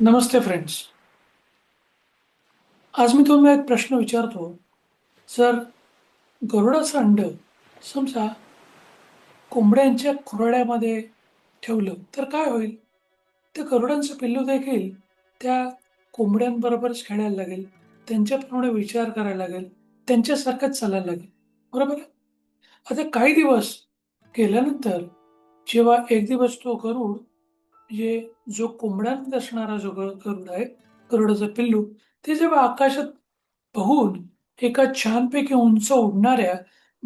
नमस्ते friends. आज मी तुम्हाला एक प्रश्न विचारतो. जर गरुडाचं अंड समजा कोंबड्यांच्या खुराड्यामध्ये ठेवलं तर काय होईल? त्या गरुडांचं पिल्लू देखील त्या कोंबड्यांबरोबरच खेळायला लागेल. त्यांच्याप्रमाणे विचार करायला लागेल. त्यांच्यासारखंच चालायला लागेल. बरोबर आहे? आता काही दिवस गेल्यानंतर जेव्हा एक दिवस तो गरुड म्हणजे जो कोंबड्यांमध्ये असणारा जो गरुड आहे, गरुडाचं पिल्लू, ते जेव्हा आकाशात पाहून एका छानपैकी उंच उडणाऱ्या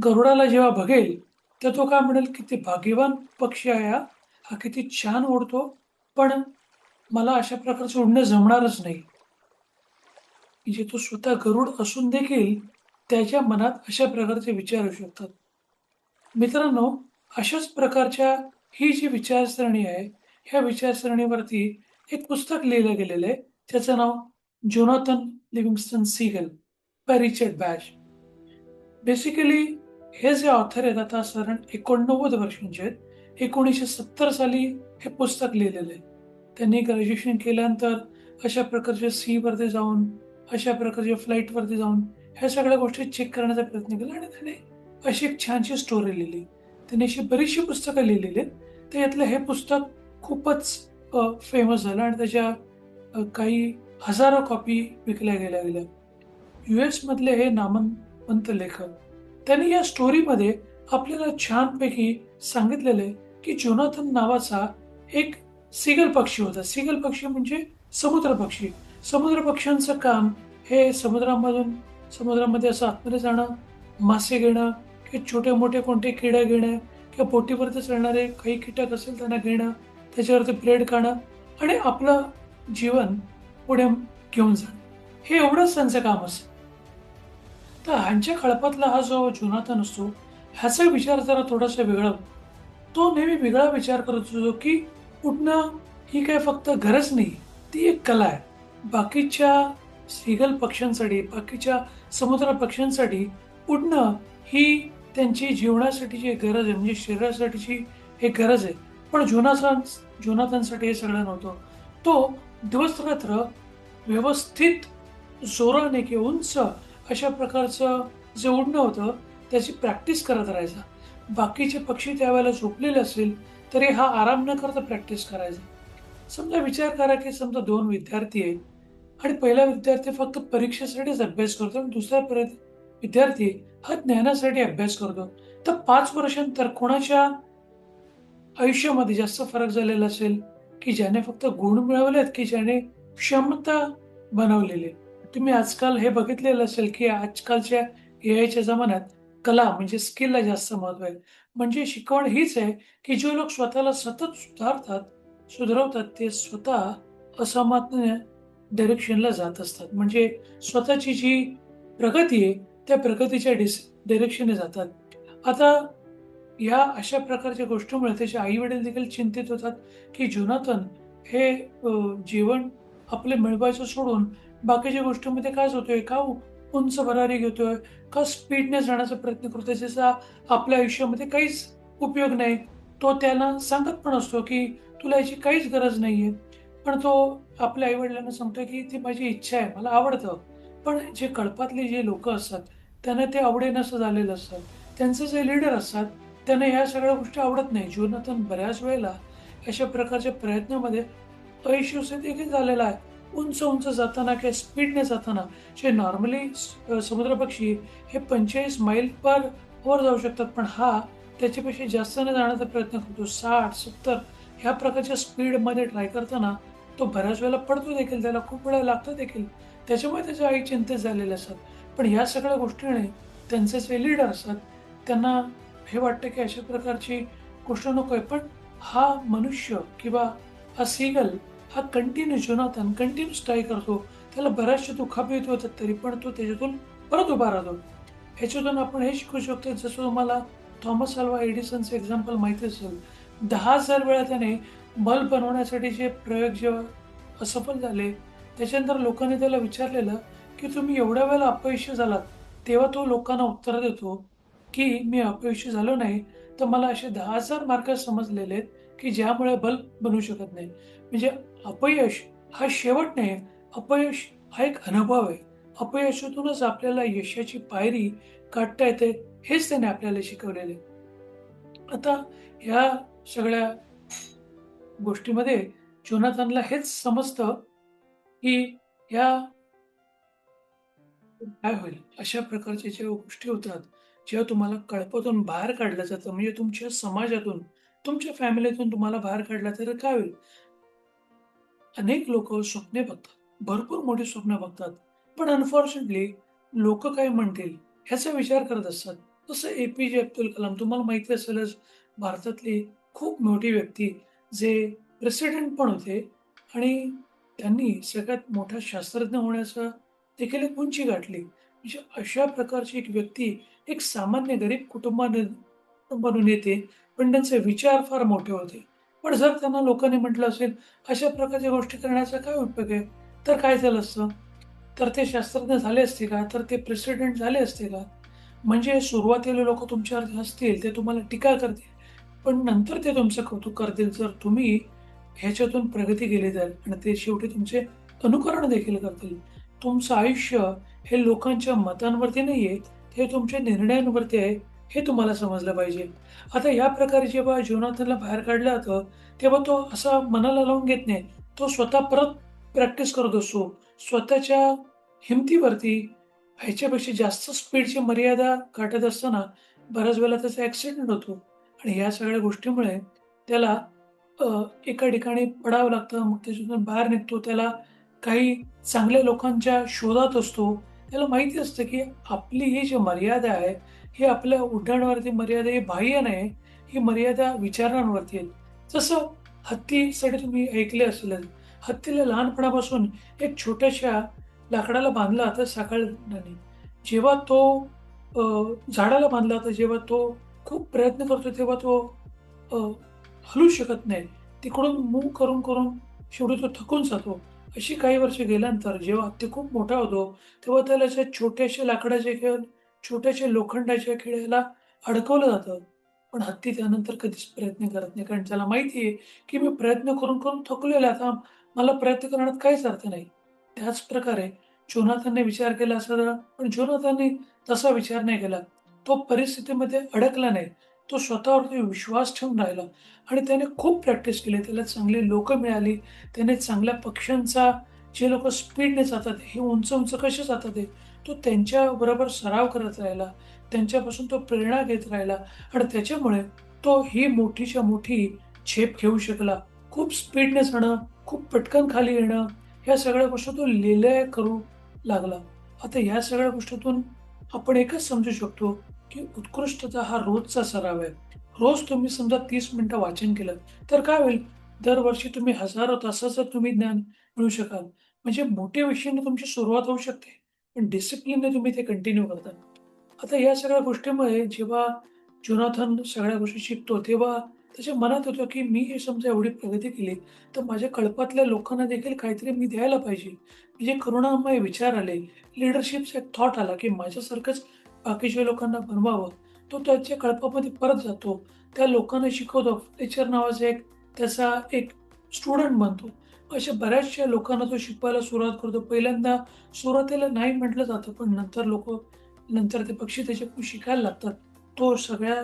गरुडाला जेव्हा बघेल, तर तो काय म्हणेल, "किती भाग्यवान पक्षी आहे हा. हा किती छान उडतो. पण मला अशा प्रकारचं उडणं जमणारच नाही." म्हणजे तो स्वतः गरुड असून देखील त्याच्या मनात अशा प्रकारचे विचार येऊ शकतात. मित्रांनो, अशाच प्रकारच्या ही जी विचारसरणी आहे, ह्या विचारसरणीवरती एक पुस्तक लिहिलं गेलेलं आहे. त्याचं नाव Jonathan Livingston Seagull by Richard Bach. Basically हे जे ऑथर आहेत आता साधारण 89 वर्षांचे आहेत. 1970 साली हे पुस्तक लिहिलेलं आहे. त्यांनी ग्रॅज्युएशन केल्यानंतर अशा प्रकारच्या सीवरती जाऊन, अशा प्रकारच्या फ्लाईटवरती जाऊन ह्या सगळ्या गोष्टी चेक करण्याचा प्रयत्न केला आणि त्याने अशी एक छानशी स्टोरी लिहिली. त्यांनी अशी बरीचशी पुस्तकं लिहिलेली आहेत. त्याच्यातलं हे पुस्तक खूपच फेमस झालं आणि त्याच्या काही हजारो कॉपी विकल्या गेल्या. यूएसमधले हे नामवंत लेखक त्यांनी या स्टोरीमध्ये आपल्याला छानपैकी सांगितलेलं आहे, की जोनाथन नावाचा एक सीगल पक्षी होता. सीगल पक्षी म्हणजे समुद्र पक्षी. समुद्र पक्ष्यांचं काम हे समुद्रामध्ये असं आतमध्ये जाणं, मासे घेणं, की छोटे-मोठे कोणते किडे घेणं किंवा बोटीवरती चालणारे काही कीटक असेल त्यांना घेणं, त्याच्यावरती ब्रेड खाणं आणि आपलं जीवन पुढे घेऊन जाणं. हे एवढंच त्यांचं काम असतं. तर ह्यांच्या कळपातला हा जो जोनाथन असतो, ह्याचा विचार जरा थोडासा वेगळा होता. तो नेहमी वेगळा विचार करत असतो, की उडणं ही काही फक्त गरज नाही, ती एक कला आहे. बाकीच्या सीगल पक्ष्यांसाठी, बाकीच्या समुद्र पक्ष्यांसाठी उडणं ही त्यांची जीवनासाठीची एक गरज आहे, म्हणजे शरीरासाठीची एक गरज आहे. पण जोनाथनसाठी हे सगळं नव्हतं. तो दिवस-रात्र व्यवस्थित जोराने किंवा उंच अशा प्रकारचं जे उडणं होतं, त्याची प्रॅक्टिस करत राहायचा. बाकीचे पक्षी त्यावेळेला झोपलेले असेल, तरी हा आराम न करता प्रॅक्टिस करायचा. समजा विचार करा, की समजा 2 विद्यार्थी आहेत आणि पहिला विद्यार्थी फक्त परीक्षेसाठीच अभ्यास करतो आणि दुसरा विद्यार्थी हा ज्ञानासाठी अभ्यास करतो. तर 5 वर्षांनंतर कोणाच्या आयुष्यामध्ये जास्त फरक झालेला असेल, की ज्याने फक्त गुण मिळवलेत, की ज्याने क्षमता बनवलेली आहे. तुम्ही आजकाल हे बघितलेलं असेल, की आजकालच्या एआयच्या जमान्यात कला म्हणजे स्किलला जास्त महत्त्व आहे. म्हणजे शिकवण हीच आहे, की जे लोक स्वतःला सतत सुधारवतात, ते स्वतः असामान्य डायरेक्शनला जात असतात. म्हणजे स्वतःची जी प्रगती आहे, त्या प्रगतीच्या डायरेक्शनने जातात. आता या अशा प्रकारच्या गोष्टीमुळे त्याचे आई-वडील देखील चिंतित होतात, की जोनाथन हे जीवन आपले मिळवायचं सोडून बाकीच्या गोष्टींमध्ये काय होतोय? का उंच भरारी घेतोय? का स्पीडने जाण्याचा प्रयत्न करतोय? ज्याचा आपल्या आयुष्यामध्ये काहीच उपयोग नाही. तो त्याला सांगत पण असतो, की तुला याची काहीच गरज नाहीये. पण तो आपल्या आई-वडिलांना सांगतोय, की ती माझी इच्छा आहे, मला आवडतं. पण जे कळपातले जे लोकं असतात, त्यांना ते आवडेनासं झालेलं असतं. त्यांचे जे लीडर असतात, त्यांना ह्या सगळ्या गोष्टी आवडत नाही. जोनाथन बऱ्याच वेळेला अशा प्रकारच्या प्रयत्नामध्ये अयशस्वी देखील झालेला आहे. उंच-उंच जाताना किंवा स्पीडने जाताना जे नॉर्मली समुद्र पक्षी हे 45 मैल पर हॉवर जाऊ शकतात. पण हा त्याच्यापेक्षा जास्त न जाण्याचा प्रयत्न करतो. 60-70 ह्या प्रकारच्या स्पीडमध्ये ट्राय करताना तो बऱ्याच वेळेला पडतो देखील. त्याला खूप वेळा लागतं देखील. त्याच्यामुळे त्याच्या आई चिंतित झालेले असतात. पण ह्या सगळ्या गोष्टीने त्यांचे जे लीडर असतात, त्यांना हे वाटतं की अशा प्रकारची गोष्ट नको आहे. पण हा मनुष्य किंवा हा सीगल हा जोनाथन कंटिन्यूअस ट्राय करतो. त्याला बऱ्याचशा दुखापती होतात तरी पण तो त्याच्यातून परत उभा राहतो. ह्याच्यातून आपण हे शिकू शकतो जसं तुम्हाला थॉमस अल्वा एडिसनचं एक्झाम्पल माहिती असेल. 10,000 वेळा त्याने बल्ब बनवण्यासाठीचे प्रयोग जेव्हा असफल झाले, त्याच्यानंतर लोकांनी त्याला विचारलेलं, की तुम्ही एवढ्या वेळेला अपयशी झालात. तेव्हा तो लोकांना उत्तर देतो, की मी अपयशी झालो नाही, तर मला असे 10,000 मार्क समजलेले आहेत, की ज्यामुळे बल्ब बनू शकत नाही. म्हणजे अपयश हा शेवट नाही. अपयश हा एक अनुभव आहे. अपयशातूनच आपल्याला यशाची पायरी गाठता येते, हेच त्याने आपल्याला शिकवलेलं आहे. आता ह्या सगळ्या गोष्टीमध्ये जोनाथनला हेच समजतं, की ह्या काय होईल? अशा प्रकारच्या जेव्हा गोष्टी होतात, जेव्हा तुम्हाला कळपातून बाहेर काढलं जातं, म्हणजे तुमच्या समाजातून, तुमच्या फॅमिलीतून तुम्हाला बाहेर काढलं तर काय होईल? अनेक लोकं स्वप्ने बघतात. भरपूर मोठी स्वप्न बघतात. पण अनफॉर्च्युनेटली लोकं काय म्हणतील ह्याचा विचार करत असतात. जसं ए-पी-जे अब्दुल कलाम तुम्हाला माहिती असेलच भारतातली खूप मोठी व्यक्ती जे प्रेसिडेंट पण होते आणि त्यांनी सगळ्यात मोठा शास्त्रज्ञ होण्याचा देखील एक उंची गाठली. म्हणजे अशा प्रकारची एक व्यक्ती एक सामान्य गरीब कुटुंबातून येते, पण त्यांचे विचार फार मोठे होते. पण जर त्यांना लोकांनी म्हटलं असेल अशा प्रकारच्या गोष्टी करण्याचा काय उपयोग आहे? तर काय झालं असतं? तर ते शास्त्रज्ञ झाले असते का? तर ते प्रेसिडेंट झाले असते का? म्हणजे सुरुवातीला लोकं तुमच्यावर हसतील, ते तुम्हाला टीका करतील. पण नंतर ते तुमचं कौतुक करतील, जर तुम्ही ह्याच्यातून प्रगती केली तर आणि ते शेवटी तुमचे अनुकरण देखील करतील. तुमचं आयुष्य हे लोकांच्या मतांवरती नाहीये, हे तुमच्या निर्णयांवरती आहे, हे तुम्हाला समजलं पाहिजे. आता या प्रकारे जेव्हा जोनाथनला बाहेर काढलं जातं, तेव्हा तो असा मनाला लावून घेत नाही. तो स्वतः परत प्रॅक्टिस करत असतो. स्वतःच्या हिमतीवरती ह्याच्यापेक्षा जास्त स्पीडची मर्यादा गाठत असताना बऱ्याच वेळेला त्याचा ॲक्सिडेंट होतो आणि ह्या सगळ्या गोष्टीमुळे त्याला अ, एका ठिकाणी पडावं लागतं. मग त्याच्यातून बाहेर निघतो. त्याला काही चांगल्या लोकांच्या शोधात असतो. त्याला माहिती असतं, की आपली ही जी मर्यादा आहे, ही आपल्या उड्डाणावरती मर्यादा ही बाह्य नाही, ही मर्यादा विचारांवरती आहे. जसं हत्तीसाठी तुम्ही ऐकले असेलच. हत्तीला लहानपणापासून एक छोट्याशा लाकडाला बांधलं जातं साखळदाणी. जेव्हा तो अ, झाडाला बांधला जातो, जेव्हा तो खूप प्रयत्न करतो, तेव्हा तो अ, हलू शकत नाही. तिकडून मूव्ह करून शेवटी तो थकून जातो. अशी काही वर्ष गेल्यानंतर जेव्हा हत्ती खूप मोठा होतो, तेव्हा त्याला अशा छोट्याशा लाकडाच्या किंवा छोट्याशा लोखंडाच्या खिळ्याला अडकवलं जातं. पण हत्ती त्यानंतर कधीच प्रयत्न करत नाही. कारण त्याला माहिती आहे, की मी प्रयत्न करून थकलेलो आहे. आता मला प्रयत्न करण्यात काहीच अर्थ नाही. त्याच प्रकारे जोनाथनने विचार केला असता, पण जोनाथनने तसा विचार नाही केला. तो परिस्थितीमध्ये अडकला नाही. तो स्वतःवरती विश्वास ठेवून राहिला आणि त्याने खूप प्रॅक्टिस केली. त्याला चांगली लोकं मिळाली. त्याने चांगल्या पक्ष्यांचा जे लोकं स्पीडने जातात, हे उंच-उंच कसे जातात हे, तो त्यांच्याबरोबर सराव करत राहिला. त्यांच्यापासून तो प्रेरणा घेत राहिला आणि त्याच्यामुळे तो ही मोठीच्या मोठी झेप घेऊ शकला. खूप स्पीडने जाणं, खूप पटकन खाली येणं, ह्या सगळ्या गोष्टी तो लीलया करू लागला. आता ह्या सगळ्या गोष्टीतून आपण एकच समजू शकतो, की उत्कृष्टता हा रोजचा सराव आहे. रोज तुम्ही समजा 30 मिनिटं वाचन केलं, तर काय होईल? दरवर्षी तुम्ही हजारो तासाचं तुम्ही ज्ञान मिळवू शकाल. म्हणजे मोटिव्हेशनने तुमची सुरुवात होऊ शकते, पण डिसिप्लिनने तुम्ही ते कंटिन्यू करता. आता या सगळ्या गोष्टीमुळे जेव्हा जोनाथन सगळ्या गोष्टी शिकतो, तेव्हा त्याच्या मनात होतं, की मी हे समजा एवढी प्रगती केली, तर माझ्या कळपातल्या लोकांना देखील काहीतरी मी द्यायला पाहिजे. म्हणजे करुणामय विचार आले. लीडरशिपचा एक थॉट आला, की माझ्यासारखंच बाकीच्या लोकांना बनवावं. तो त्याच्या कळपामध्ये परत जातो. त्या लोकांना शिकवतो. फ्लेचर नावाचा एक त्याचा एक स्टुडंट बनतो. अशा बऱ्याचशा लोकांना तो शिकवायला सुरुवात करतो. पहिल्यांदा सुरुवातीला नाही म्हटलं जातं, पण नंतर ते पक्षी त्याच्याकडून शिकायला लागतात. तो सगळ्या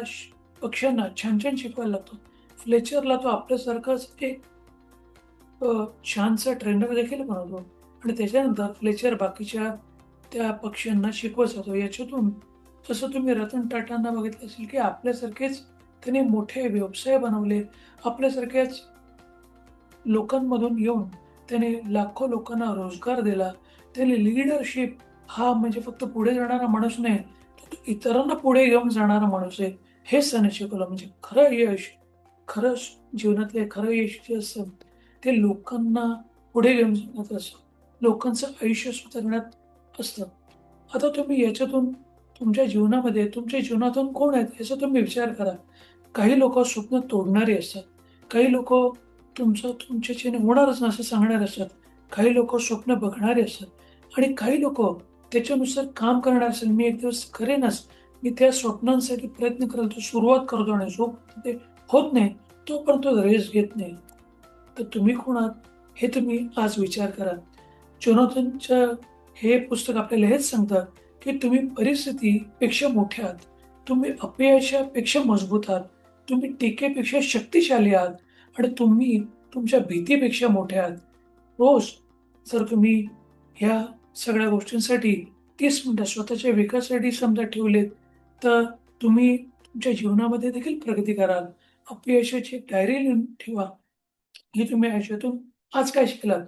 पक्ष्यांना छान-छान शिकवायला लागतो. फ्लेचरला तो आपल्यासारखाच एक छानसा ट्रेनर देखील बनवतो आणि त्याच्यानंतर फ्लेचर बाकीच्या त्या पक्ष्यांना शिकवत जातो. याच्यातून जसं तुम्ही रतन टाटांना बघितलं असेल, की आपल्यासारखेच त्यांनी मोठे व्यवसाय बनवले. आपल्यासारख्याच लोकांमधून येऊन त्याने लाखो लोकांना रोजगार दिला. त्याने लीडरशिप हा म्हणजे फक्त पुढे जाणारा माणूस नाही, तर तो इतरांना पुढे घेऊन जाणारा माणूस आहे. हेच त्याने शिकवलं. म्हणजे खरं यश, खरं जीवनातले खरं यश जे असतं, ते लोकांना पुढे घेऊन जाण्यात असतं. लोकांचं आयुष्य सुधारण्यात असतं. आता तुम्ही याच्यातून तुमच्या जीवनातून कोण आहेत याचा तुम्ही विचार करा. काही लोकं स्वप्न तोडणारी असतात. काही लोकं तुमच्याच्याने होणारच नाही असं सांगणारे असतात. काही लोकं स्वप्न बघणारे असतात आणि काही लोकं त्याच्यानुसार काम करणारे असतात. मी एक दिवस करेनच. मी त्या स्वप्नांसाठी प्रयत्न करतो, सुरुवात करतो आणि जोपर्यंत ते होत नाही, तोपर्यंत रेस्ट घेत नाही. तर तुम्ही कोण आहात? हे तुम्ही आज विचार करा. जोनाथनचं हे पुस्तक आपल्याला हेच सांगतं, की तुम्ही परिस्थितीपेक्षा मोठे आहात. तुम्ही अपयशापेक्षा मजबूत आहात. तुम्ही टीकेपेक्षा शक्तिशाली आहात आणि तुम्ही तुमच्या भीतीपेक्षा मोठे आहात. रोज जर तुम्ही ह्या सगळ्या गोष्टींसाठी 30 मिनिटं स्वतःच्या विकासासाठी समजा ठेवलेत, तर तुम्ही तुमच्या जीवनामध्ये देखील प्रगती कराल. अपयशाची एक डायरी लिहून ठेवा, की तुम्ही आयुष्यातून आज काय शिकलात.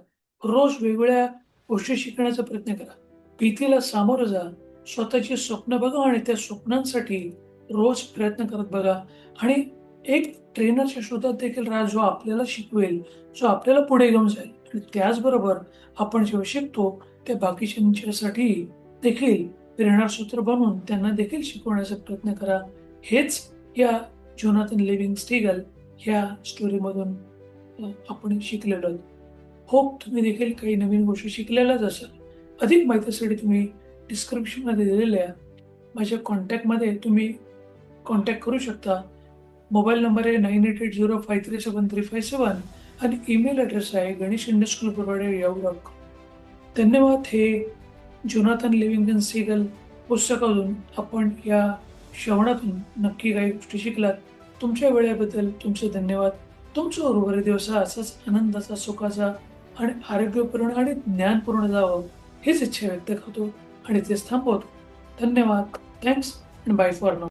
रोज वेगवेगळ्या गोष्टी शिकण्याचा प्रयत्न करा. भीतीला सामोरं जा. स्वतःची स्वप्न बघा आणि त्या स्वप्नांसाठी रोज प्रयत्न करत बघा आणि एक ट्रेनरच्या शोधात देखील राहा, जो आपल्याला शिकवेल, जो आपल्याला पुढे घेऊन जाईल आणि त्याचबरोबर आपण जेव्हा शिकतो, त्या बाकीच्यांच्यासाठी देखील प्रेरणासूत्र बनून त्यांना देखील शिकवण्याचा प्रयत्न करा. हेच या जोनाथन लिव्हिंग स्टीगल ह्या स्टोरीमधून आपण शिकलेलो आहोत. होप तुम्ही देखील काही नवीन गोष्टी शिकलेल्याच असाल. अधिक माहितीसाठी तुम्ही डिस्क्रिप्शनमध्ये दिलेल्या माझ्या कॉन्टॅक्टमध्ये तुम्ही कॉन्टॅक्ट करू शकता. मोबाईल नंबर आहे 9880537357 आणि ईमेल ॲड्रेस आहे ganesh_provider@yahoo.com. धन्यवाद. हे जोनाथन लिव्हिंगस्टन सीगल पुस्तकातून आपण या श्रवणातून नक्की काही गोष्टी शिकलात. तुमच्या वेळेबद्दल तुमचे धन्यवाद. तुमचा उर्वरित दिवस हा असाच आनंदाचा, सुखाचा आणि आरोग्यपूर्ण आणि ज्ञानपूर्ण जावं हीच इच्छा व्यक्त करतो आणि तेच थांबवतो. धन्यवाद. Thanks and bye for now.